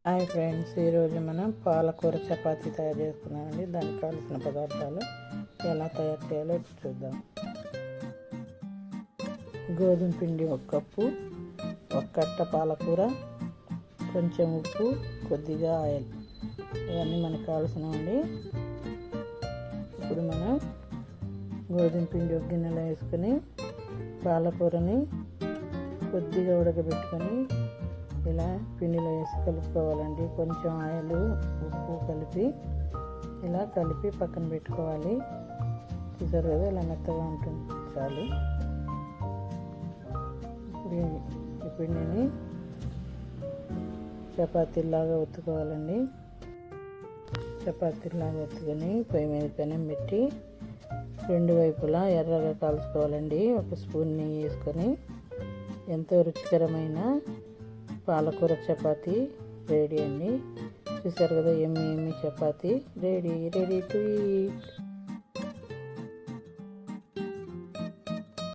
Hi friends, ఈరోజు మనం పాలకూర చపాతీ తయారు చేసుకున్నామండి. దానికి కావాల్సిన పదార్థాలు ఎలా తయారు చేయాలో చూద్దాం. గోధుమ పిండి 1 కప్పు, 1 కట్ట పాలకూర, కొంచెం ఉప్పు, కొద్దిగా ఆయిల్, ఇవన్నీ మనకు కావాల్సినవండి. ఇప్పుడు మనం గోధుమ పిండి 1 గిన్నెలో వేసుకొని పాలకూరని కొద్దిగా ఉడకబెట్టుకొని ఇలా పిండిలో వేసి కలుపుకోవాలండి. కొంచెం ఆయిల్, ఉప్పు కలిపి ఇలా కలిపి పక్కన పెట్టుకోవాలి. చూసారు కదా, ఇలా మెత్తగా ఉంటుంది, చాలు. ఈ పిండిని చపాతీలాగా ఒత్తుకోవాలండి. చపాతీలాగా ఒత్తుకొని పొయ్యి మీద పెనం పెట్టి 2 వైపులా ఎర్రగా కాల్చుకోవాలండి. 1 స్పూన్ నెయ్యి వేసుకొని ఎంతో రుచికరమైన పాలకూర చపాతీ రెడీ అండి. చూసారు కదా, ఎమ్మి చపాతీ రెడీ టు ఈట్.